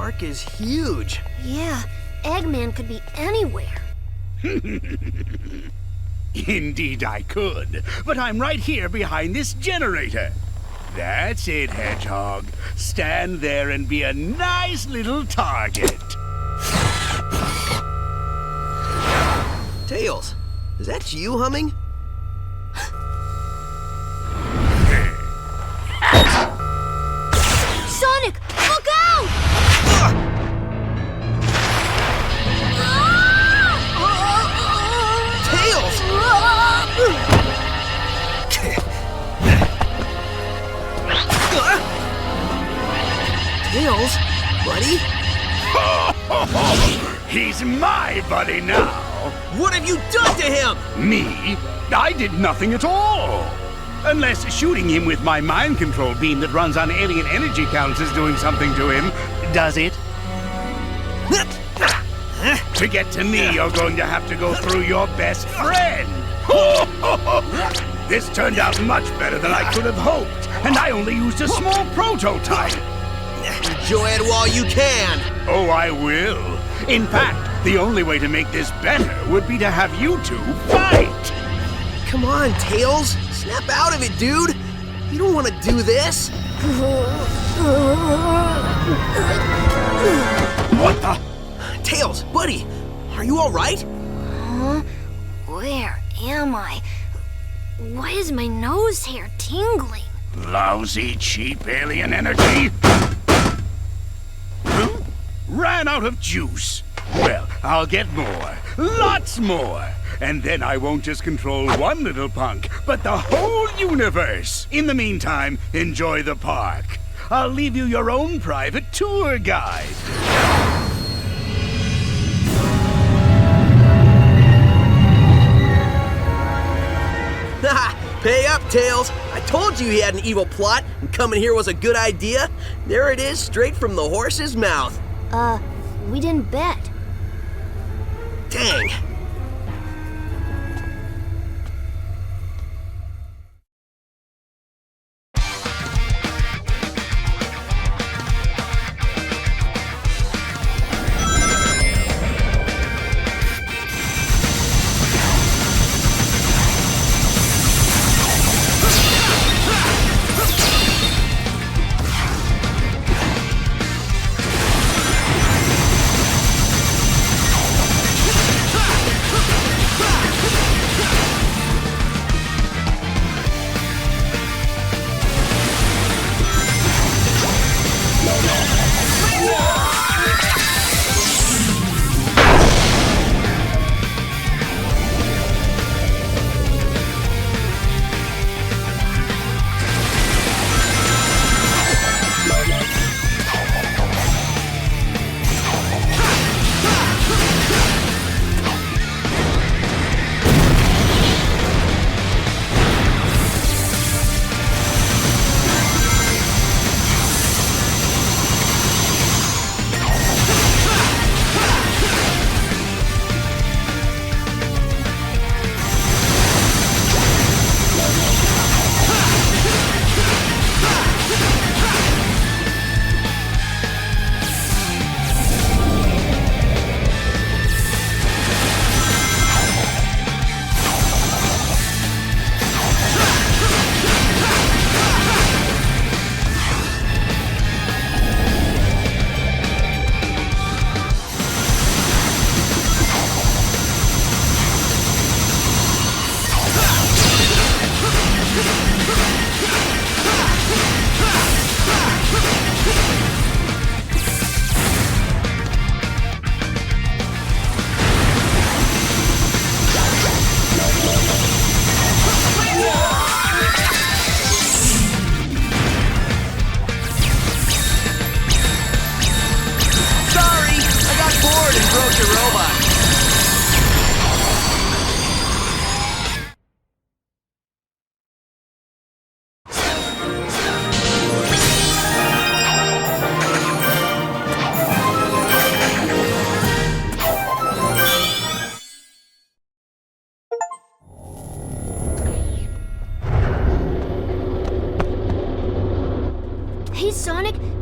park is huge. Yeah, Eggman could be anywhere. Indeed I could, but I'm right here behind this generator. That's it, Hedgehog. Stand there and be a nice little target. Tails, is that you humming? Sonic, look out! Tails! Tails, buddy? He's my buddy now. What have you done to him? Me? I did nothing at all. Unless shooting him with my mind control beam that runs on alien energy counts is doing something to him. Does it? To get to me, you're going to have to go through your best friend. This turned out much better than I could have hoped, and I only used a small prototype. Enjoy it while you can. Oh, I will. In fact, the only way to make this better would be to have you two fight. Come on, Tails. Snap out of it, dude. You don't want to do this. What the? Tails, buddy, are you all right? Huh? Where am I? Why is my nose hair tingling? Lousy, cheap alien energy. Huh? Ran out of juice. Well, I'll get more. Lots more. And then I won't just control one little punk, but the whole universe. In the meantime, enjoy the park. I'll leave you your own private tour guide. Pay up, Tails. I told you he had an evil plot, and coming here was a good idea. There it is, straight from the horse's mouth. We didn't bet. Dang.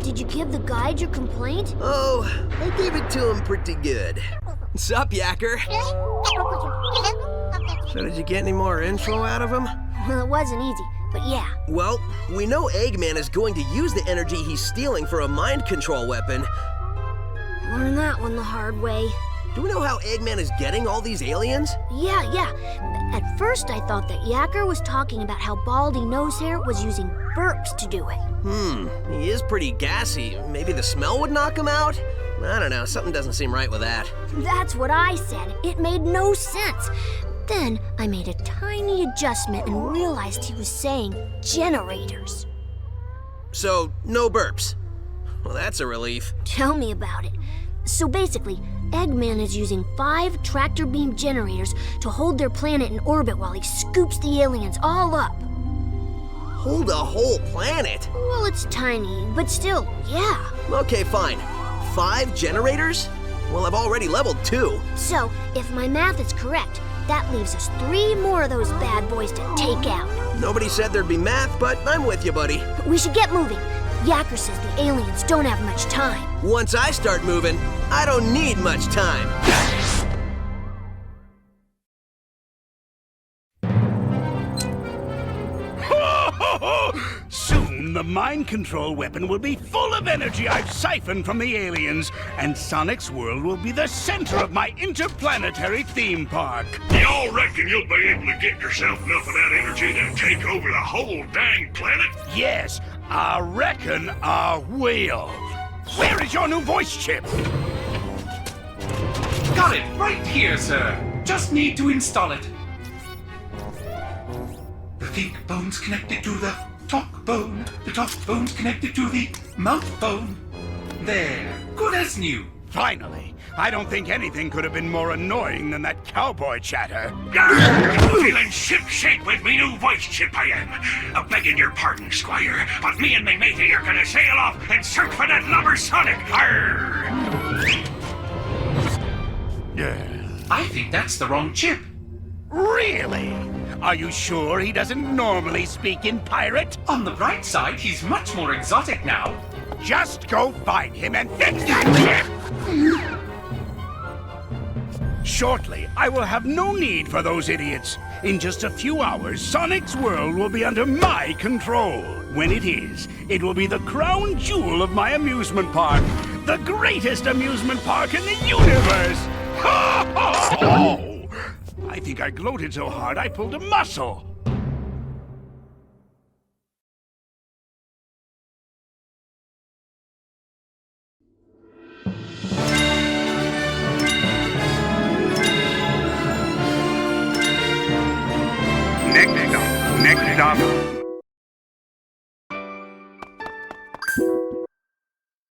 Did you give the guide your complaint? Oh, I gave it to him pretty good. Sup, Yacker? So did you get any more info out of him? Well, it wasn't easy, but yeah. Well, we know Eggman is going to use the energy he's stealing for a mind control weapon. Learned that one the hard way. Do we know how Eggman is getting all these aliens? Yeah. At first I thought that Yacker was talking about how Baldy Nosehair was using burps to do it. He is pretty gassy. Maybe the smell would knock him out? I don't know, something doesn't seem right with that. That's what I said. It made no sense. Then I made a tiny adjustment and realized he was saying generators. So, no burps. Well, that's a relief. Tell me about it. So basically, Eggman is using 5 tractor beam generators to hold their planet in orbit while he scoops the aliens all up. Hold a whole planet? Well, it's tiny, but still, yeah. Okay, fine. 5 generators? Well, I've already leveled 2. So, if my math is correct, that leaves us 3 more of those bad boys to take out. Nobody said there'd be math, but I'm with you, buddy. We should get moving. Yacker says the aliens don't have much time. Once I start moving, I don't need much time. Soon, the mind control weapon will be full of energy I've siphoned from the aliens, and Sonic's world will be the center of my interplanetary theme park. Y'all reckon you'll be able to get yourself enough of that energy to take over the whole dang planet? Yes, I reckon I will. Where is your new voice chip? Got it right here, sir. Just need to install it. The think bone's connected to the talk bone. The talk bone's connected to the mouth bone. There. Good as new. Finally. I don't think anything could have been more annoying than that cowboy chatter. Feeling ship-shape with me new voice chip I am. Begging your pardon, Squire, but me and me matey are gonna sail off and search for that lubber Sonic. Arr! I think that's the wrong chip. Really? Are you sure he doesn't normally speak in pirate? On the bright side, he's much more exotic now. Just go find him and fix that chip! Shortly, I will have no need for those idiots. In just a few hours, Sonic's world will be under my control. When it is, it will be the crown jewel of my amusement park. The greatest amusement park in the universe! Oh! I think I gloated so hard I pulled a muscle. Next stop,